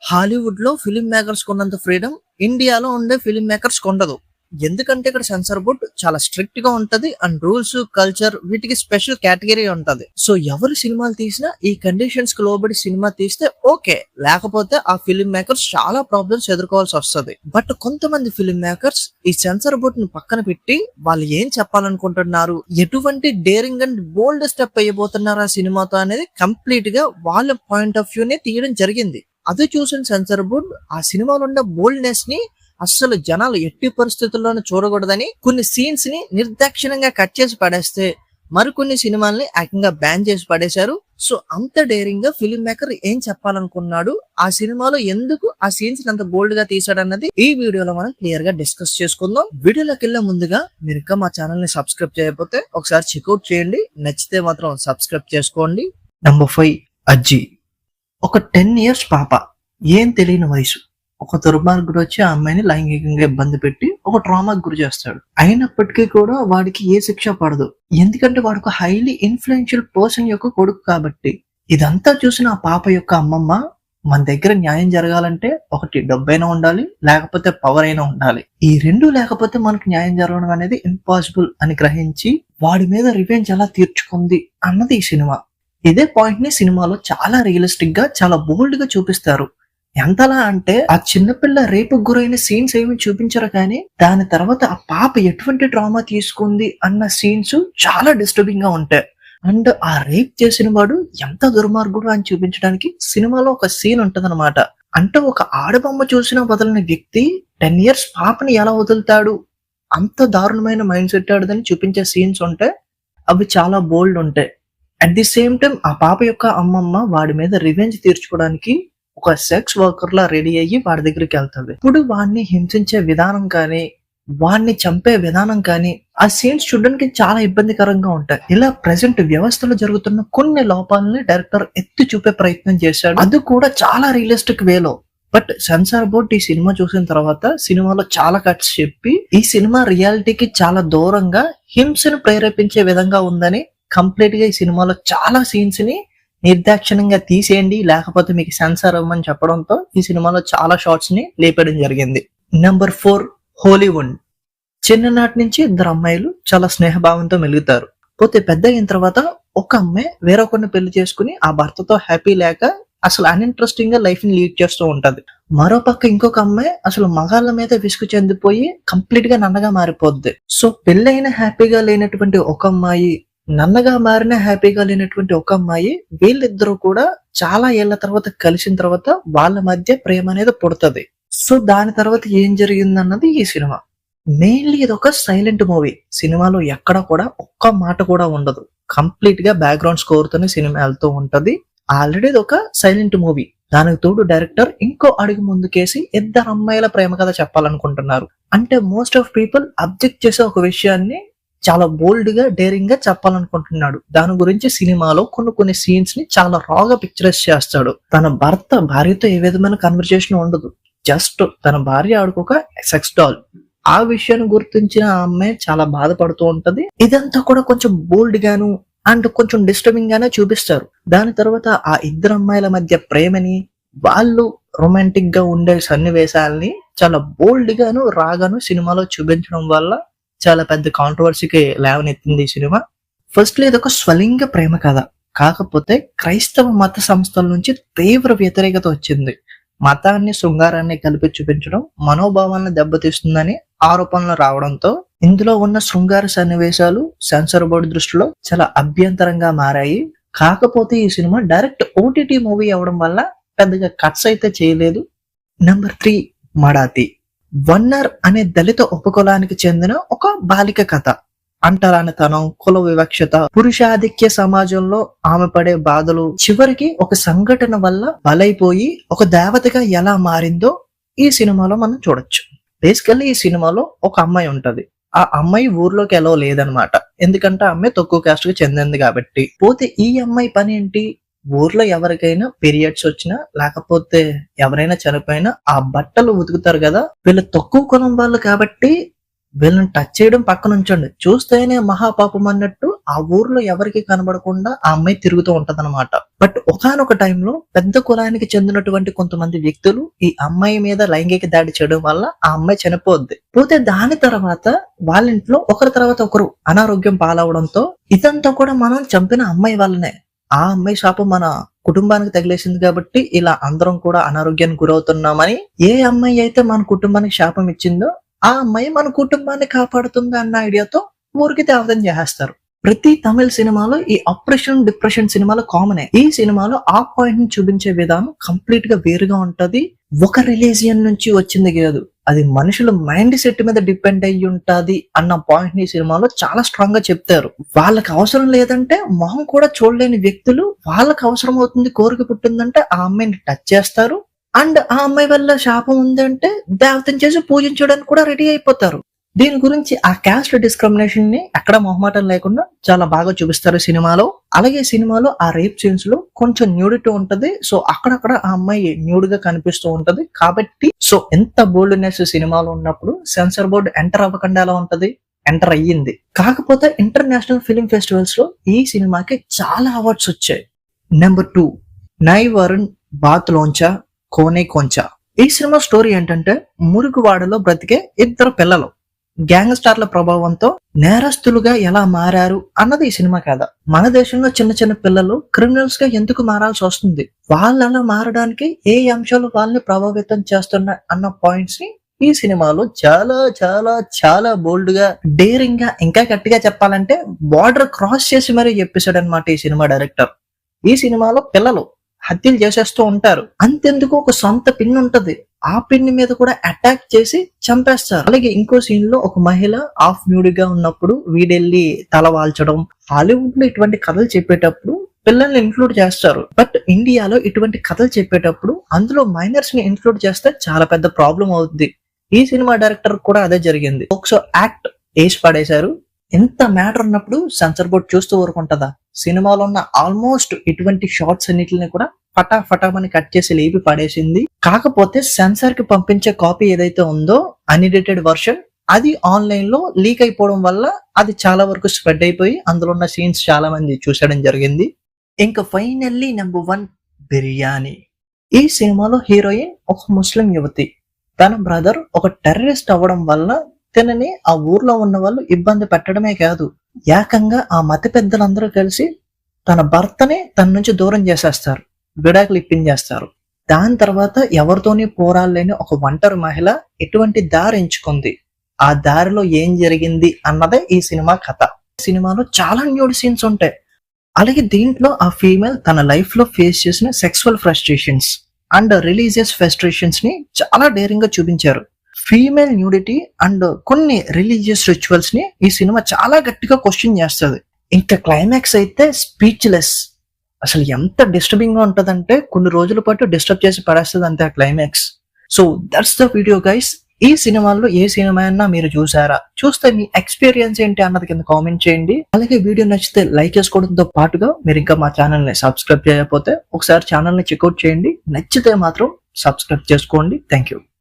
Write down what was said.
Hollywood లో film makers కొన్నంత freedom ఇండియాలో ఉండే ఫిల్మ్ మేకర్స్ కొండదు. ఎందుకంటే ఇక్కడ సెన్సార్ బోర్డ్ చాలా స్ట్రిక్ట్ గా ఉంటది అండ్ రూల్స్ కల్చర్ వీటికి స్పెషల్ కేటగిరీ ఉంటది. సో ఎవరు సినిమాలు తీసినా ఈ కండిషన్స్ కి లోబడి సినిమా తీస్తే ఓకే, లేకపోతే ఆ ఫిల్మ్ మేకర్స్ చాలా ప్రాబ్లమ్స్ ఎదుర్కోవాల్సి వస్తుంది. బట్ కొంతమంది ఫిల్మ్ మేకర్స్ ఈ సెన్సార్ బోర్డ్ ని పక్కన పెట్టి వాళ్ళు ఏం చెప్పాలనుకుంటున్నారు, ఎటువంటి డేరింగ్ అండ్ బోల్డ్ స్టెప్ వేయబోతున్నారు ఆ సినిమాతో అనేది కంప్లీట్ గా వాళ్ళ పాయింట్ ఆఫ్ వ్యూ ని తీయడం జరిగింది. అది చూసిన సెన్సార్ బోర్డ్ ఆ సినిమాలో ఉన్న బోల్డ్నెస్ ని అస్సలు జనాలు ఎట్టి పరిస్థితుల్లోనూ చూడకూడదని కొన్ని సీన్స్ ని నిర్దాక్షిణ్యంగా కట్ చేసి పడేస్తే మరికొన్ని సినిమాల్ని ఏకంగా బ్యాన్ చేసి పడేశారు. సో అంత డేరింగ్ గా ఫిల్మ్ మేకర్ ఏం చెప్పాలనుకున్నాడు, ఆ సినిమాలో ఎందుకు ఆ సీన్స్ అంత బోల్డ్ గా తీసాడన్నది ఈ వీడియోలో మనం క్లియర్ గా డిస్కస్ చేసుకుందాం. వీడియోలోకి వెళ్ళే ముందుగా మీరు ఇంకా మా ఛానల్ ని సబ్స్క్రైబ్ చేయకపోతే ఒకసారి చెక్అవుట్ చేయండి, నచ్చితే మాత్రం సబ్స్క్రైబ్ చేసుకోండి. నంబర్ 5 అజ్జి. ఒక 10 years పాప, ఏం తెలియని వయసు, ఒక దుర్మార్గుడు వచ్చి ఆ అమ్మాయిని లైంగికంగా ఇబ్బంది పెట్టి ఒక ట్రామాకి గురి చేస్తాడు. అయినప్పటికీ కూడా వాడికి ఏ శిక్ష పడదు, ఎందుకంటే వాడు ఒక హైలీ ఇన్ఫ్లుయెన్షియల్ పర్సన్ యొక్క కొడుకు కాబట్టి. ఇదంతా చూసిన ఆ పాప యొక్క అమ్మమ్మ, మన దగ్గర న్యాయం జరగాలంటే ఒకటి డబ్బైనా ఉండాలి, లేకపోతే పవర్ అయినా ఉండాలి. ఈ రెండు లేకపోతే మనకు న్యాయం జరగడం అనేది ఇంపాసిబుల్ అని గ్రహించి వాడి మీద రివెంజ్ ఎలా తీర్చుకుంది అన్నది ఈ సినిమా. ఇదే పాయింట్ ని సినిమాలో చాలా రియలిస్టిక్ గా చాలా బోల్డ్ గా చూపిస్తారు. ఎంతలా అంటే ఆ చిన్నపిల్ల రేపు గురైన సీన్స్ ఏమి చూపించరు, కానీ దాని తర్వాత ఆ పాప ఎటువంటి డ్రామా తీసుకుంది అన్న సీన్స్ చాలా డిస్టర్బింగ్ గా ఉంటాయి. అండ్ ఆ రేప్ చేసిన వాడు ఎంత దుర్మార్గుడు అని చూపించడానికి సినిమాలో ఒక సీన్ ఉంటదన్నమాట. అంటే ఒక ఆడబొమ్మ చూసిన వదలని వ్యక్తి 10 years పాపని ఎలా వదులుతాడు, అంత దారుణమైన మైండ్ సెట్ ఆడదని చూపించే సీన్స్ ఉంటాయి. అవి చాలా బోల్డ్ ఉంటాయి. అట్ ది సేమ్ టైం ఆ పాప యొక్క అమ్మమ్మ వాడి మీద రివెంజ్ తీర్చుకోవడానికి ఒక సెక్స్ వర్కర్ లా రెడీ అయ్యి వాడి దగ్గరికి వెళ్తుంది. ఇప్పుడు వాడిని హింసించే విధానం కానీ వాడిని చంపే విధానం కానీ ఆ సీన్స్ చూడడానికి చాలా ఇబ్బందికరంగా ఉంటాయి. ఇలా ప్రెసెంట్ వ్యవస్థలో జరుగుతున్న కొన్ని లోపాలని డైరెక్టర్ ఎత్తి చూపే ప్రయత్నం చేశాడు, అది కూడా చాలా రియలిస్టిక్ వేలో. బట్ సెన్సార్ బోర్డ్ ఈ సినిమా చూసిన తర్వాత సినిమాలో చాలా కట్స్ చెప్పి ఈ సినిమా రియాలిటీకి చాలా దూరంగా హింసను ప్రేరేపించే విధంగా ఉందని కంప్లీట్ గా ఈ సినిమాలో చాలా సీన్స్ ని నిర్దాక్షిణ్యంగా తీసేయండి లేకపోతే మీకు సెన్సార్ అవ్వమని చెప్పడంతో ఈ సినిమాలో చాలా షార్ట్స్ ని లేపడం జరిగింది. Number 4 Hollywood. చిన్ననాటి నుంచి ఇద్దరు అమ్మాయిలు చాలా స్నేహభావంతో మెలుగుతారు. పోతే పెద్ద అయిన తర్వాత ఒక అమ్మాయి వేరొకరిని పెళ్లి చేసుకుని ఆ భర్తతో హ్యాపీ లేక అసలు అన్ఇంట్రెస్టింగ్ గా లైఫ్ ని లీడ్ చేస్తూ ఉంటది. మరో పక్క ఇంకొక అమ్మాయి అసలు మగాళ్ళ మీద విసుగు చెందిపోయి కంప్లీట్ గా నన్నగా మారిపోద్ది. సో పెళ్ళైన హ్యాపీగా లేనటువంటి ఒక అమ్మాయి, నన్నగా మారిన హ్యాపీగా లేనటువంటి ఒక అమ్మాయి, వీళ్ళిద్దరూ కూడా చాలా ఏళ్ల తర్వాత కలిసిన తర్వాత వాళ్ళ మధ్య ప్రేమ అనేది పుడుతుంది. సో దాని తర్వాత ఏం జరిగిందన్నది ఈ సినిమా. మెయిన్లీ ఇది ఒక సైలెంట్ మూవీ. సినిమాలో ఎక్కడ కూడా ఒక్క మాట కూడా ఉండదు, కంప్లీట్ గా బ్యాక్గ్రౌండ్ స్కోర్ తోనే సినిమా వెళ్తూ ఉంటది. ఆల్రెడీ ఇది ఒక సైలెంట్ మూవీ, దానికి తోడు డైరెక్టర్ ఇంకో అడుగు ముందుకేసి ఇద్దరు అమ్మాయిల ప్రేమ కథ చెప్పాలనుకుంటున్నారు. అంటే మోస్ట్ ఆఫ్ పీపుల్ అబ్జెక్ట్ చేసే ఒక విషయాన్ని చాలా బోల్డ్ గా డేరింగ్ గా చెప్పాలనుకుంటున్నాడు. దాని గురించి సినిమాలో కొన్ని సీన్స్ ని చాలా రాగా పిక్చరైజ్ చేస్తాడు. తన భర్త భార్యతో ఏ విధమైన కన్వర్సేషన్ ఉండదు, జస్ట్ తన భార్య ఆడుకోక సెక్స్ డాల్. ఆ విషయాన్ని గుర్తించిన ఆ అమ్మాయి చాలా బాధపడుతూ ఉంటది. ఇదంతా కూడా కొంచెం బోల్డ్ గాను అండ్ కొంచెం డిస్టర్బింగ్ గానే చూపిస్తారు. దాని తర్వాత ఆ ఇద్దరు అమ్మాయిల మధ్య ప్రేమని, వాళ్ళు రొమాంటిక్ గా ఉండే సన్నివేశాలని చాలా బోల్డ్ గాను రాగాను సినిమాలో చూపించడం వల్ల చాలా పెద్ద కాంట్రవర్సీకి లేవనెత్తింది ఈ సినిమా. ఫస్ట్లీ ఇది ఒక స్వలింగ ప్రేమ కథ, కాకపోతే క్రైస్తవ మత సంస్థల నుంచి తీవ్ర వ్యతిరేకత వచ్చింది. మతాన్ని శృంగారాన్ని కలిపి చూపించడం మనోభావాలను దెబ్బతీస్తుందని ఆరోపణలు రావడంతో ఇందులో ఉన్న శృంగార సన్నివేశాలు సెన్సార్ బోర్డు దృష్టిలో చాలా అభ్యంతరంగా మారాయి. కాకపోతే ఈ సినిమా డైరెక్ట్ ఓటీటీ మూవీ అవడం వల్ల పెద్దగా కట్స్ అయితే చేయలేదు. నంబర్ 3 మడాతి. వన్నర్ అనే దళిత ఉపకులానికి చెందిన ఒక బాలిక కథ. అంటరానితనం, కుల వివక్షత, పురుషాధిక్య సమాజంలో ఆమె పడే బాధలు, చివరికి ఒక సంఘటన వల్ల బలైపోయి ఒక దేవతగా ఎలా మారిందో ఈ సినిమాలో మనం చూడొచ్చు. బేసికల్లీ ఈ సినిమాలో ఒక అమ్మాయి ఉంటది. ఆ అమ్మాయి ఊర్లోకి ఎలా లేదనమాట, ఎందుకంటే ఆ అమ్మాయి తక్కువ కాస్ట్ కి చెందింది కాబట్టి. పోతే ఈ అమ్మాయి పని ఏంటి, ఊర్లో ఎవరికైనా పీరియడ్స్ వచ్చినా లేకపోతే ఎవరైనా చనిపోయినా ఆ బట్టలు ఉతుకుతారు కదా, వీళ్ళు తక్కువ కులం వాళ్ళు కాబట్టి వీళ్ళని టచ్ చేయడం పక్కన ఉంచండి, చూస్తేనే మహాపాపం అన్నట్టు ఆ ఊర్లో ఎవరికి కనబడకుండా ఆ అమ్మాయి తిరుగుతూ ఉంటదన్నమాట. బట్ ఒకానొక టైంలో పెద్ద కులానికి చెందినటువంటి కొంతమంది వ్యక్తులు ఈ అమ్మాయి మీద లైంగిక దాడి చేయడం వల్ల ఆ అమ్మాయి చనిపోద్ది. పోతే దాని తర్వాత వాళ్ళ ఇంట్లో ఒకరి తర్వాత ఒకరు అనారోగ్యం పాలవడంతో ఇదంతా కూడా మనం చంపిన అమ్మాయి వల్లనే, ఆ అమ్మాయి శాపం మన కుటుంబానికి తగిలేసింది కాబట్టి ఇలా అందరం కూడా అనారోగ్యానికి గురవుతున్నామని ఏ అమ్మాయి అయితే మన కుటుంబానికి శాపం ఇచ్చిందో ఆ అమ్మాయి మన కుటుంబాన్ని కాపాడుతుంది అన్న ఐడియాతో ఊరికి దేవతం చేసేస్తారు. ప్రతి తమిళ సినిమాలో ఈ ఆపరేషన్ డిప్రెషన్ సినిమాలో కామనే. ఈ సినిమాలో ఆ పాయింట్ ని చూపించే విధానం కంప్లీట్ గా వేరుగా ఉంటది. ఒక రిలీజియన్ నుంచి వచ్చింది కాదు, అది మనుషుల మైండ్ సెట్ మీద డిపెండ్ అయ్యి ఉంటది అన్న పాయింట్ ని సినిమాలో చాలా స్ట్రాంగ్ గా చెప్తారు. వాళ్ళకి అవసరం లేదంటే మొహం కూడా చూడలేని వ్యక్తులు వాళ్ళకి అవసరం అవుతుంది, కోరిక పుట్టిందంటే ఆ అమ్మాయిని టచ్ చేస్తారు. అండ్ ఆ అమ్మాయి వల్ల శాపం ఉందంటే దేవతను చేసి పూజించడానికి కూడా రెడీ అయిపోతారు. దీని గురించి ఆ క్యాస్ట్ డిస్క్రిమినేషన్ ని ఎక్కడ మొహమాటం లేకుండా చాలా బాగా చూపిస్తారు సినిమాలో. అలాగే సినిమాలో ఆ రేప్ సీన్స్ లో కొంచెం న్యూడిటీ ఉంటది. సో అక్కడక్కడ ఆ అమ్మాయి న్యూడ్ గా కనిపిస్తూ ఉంటది. కాబట్టి సో ఎంత బోల్డ్నెస్ సినిమాలో ఉన్నప్పుడు సెన్సార్ బోర్డు ఎంటర్ అవ్వకుండా ఎలా ఉంటది, ఎంటర్ అయ్యింది. కాకపోతే ఇంటర్నేషనల్ ఫిలిం ఫెస్టివల్స్ లో ఈ సినిమాకి చాలా అవార్డ్స్ వచ్చాయి. నెంబర్ 2 నై వరుణ్ బాత్ లోంచా కోనే కొంచా. ఈ సినిమా స్టోరీ ఏంటంటే మురుగువాడలో బ్రతికే ఇద్దరు పిల్లలు గ్యాంగ్స్టార్ల ప్రభావంతో నేరస్తులుగా ఎలా మారారు అన్నది ఈ సినిమా కథ. మన దేశంలో చిన్న చిన్న పిల్లలు క్రిమినల్స్ గా ఎందుకు మారాల్సి వస్తుంది, వాళ్ళలా మారడానికి ఏ అంశాలు వాళ్ళని ప్రభావితం చేస్తున్నాయి అన్న పాయింట్స్ ని ఈ సినిమాలో చాలా చాలా చాలా బోల్డ్ గా, డేరింగ్ గా, ఇంకా గట్టిగా చెప్పాలంటే బార్డర్ క్రాస్ చేసి మరీ చెప్పేశాడు అనమాట ఈ సినిమా డైరెక్టర్. ఈ సినిమాలో పిల్లలు హత్యలు చేసేస్తూ ఉంటారు. అంతెందుకు ఒక సొంత పిన్ ఉంటది, ఆ పిన్ మీద కూడా అటాక్ చేసి చంపేస్తారు. అలాగే ఇంకో సీన్ లో ఒక మహిళ హాఫ్ న్యూడ్ గా ఉన్నప్పుడు వీడెళ్ళి తల వాల్చడం. హాలీవుడ్ లో ఇటువంటి కథలు చెప్పేటప్పుడు పిల్లల్ని ఇన్క్లూడ్ చేస్తారు. బట్ ఇండియాలో ఇటువంటి కథలు చెప్పేటప్పుడు అందులో మైనర్స్ ని ఇన్క్లూడ్ చేస్తే చాలా పెద్ద ప్రాబ్లం అవుతుంది. ఈ సినిమా డైరెక్టర్ కూడా అదే జరిగింది. ఒకసారి యాక్ట్ వేసి పడేశారు. ఎంత మ్యాటర్ ఉన్నప్పుడు సెన్సర్ బోర్డ్ చూస్తూ ఊరుకుంటదా? సినిమాలో ఉన్న ఆల్మోస్ట్ ఇటువంటి షార్ట్స్ అన్నిటిని కూడా ఫటాఫటామని కట్ చేసి లేపి పడేసింది. కాకపోతే సెన్సార్ కి పంపించే కాపీ ఏదైతే ఉందో అన్ఎడిటెడ్ వర్షన్, అది ఆన్లైన్ లో లీక్ అయిపోవడం వల్ల అది చాలా వరకు స్ప్రెడ్ అయిపోయి అందులో ఉన్న సీన్స్ చాలా మంది చూసేయడం జరిగింది. ఇంకా ఫైనల్లీ నెంబర్ 1 బిర్యానీ. ఈ సినిమాలో హీరోయిన్ ఒక ముస్లిం యువతి. తన బ్రదర్ ఒక టెర్రరిస్ట్ అవ్వడం వల్ల తనని ఆ ఊర్లో ఉన్న వాళ్ళు ఇబ్బంది పెట్టడమే కాదు, ఏకంగా ఆ మత పెద్దలందరూ కలిసి తన భర్తని తన నుంచి దూరం చేసేస్తారు, విడాకులు ఇప్పించేస్తారు. దాని తర్వాత ఎవరితోని పోరాడలేని ఒక ఒంటరి మహిళ ఎటువంటి దారి ఎంచుకుంది, ఆ దారిలో ఏం జరిగింది అన్నదే ఈ సినిమా కథ. సినిమాలో చాలా న్యూడ్ సీన్స్ ఉంటాయి. అలాగే దీంట్లో ఆ ఫీమేల్ తన లైఫ్ లో ఫేస్ చేసిన sexual frustrations and religious frustrations ని చాలా డేరింగ్ గా చూపించారు. ఫీమేల్ న్యూడిటీ అండ్ కొన్ని రిలీజియస్ రిచువల్స్ ని ఈ సినిమా చాలా గట్టిగా క్వశ్చన్ చేస్తుంది. ఇంకా క్లైమాక్స్ అయితే స్పీచ్లెస్. అసలు ఎంత డిస్టర్బింగ్ గా ఉంటదంటే కొన్ని రోజుల పాటు డిస్టర్బ్ చేసి పడేస్తుంది అంతే ఆ climax. So that's the video guys. ఈ సినిమాల్లో ఏ సినిమా అయినా మీరు చూసారా, చూస్తే మీ ఎక్స్పీరియన్స్ ఏంటి అన్నది కింద కామెంట్ చేయండి. అలాగే వీడియో నచ్చితే లైక్ చేసుకోవడంతో పాటుగా మీరు ఇంకా మా ఛానల్ ని సబ్స్క్రైబ్ చేయకపోతే ఒకసారి ఛానల్ ని చెక్అౌట్ చేయండి. నచ్చితే మాత్రం సబ్స్క్రైబ్ చేసుకోండి. Thank you.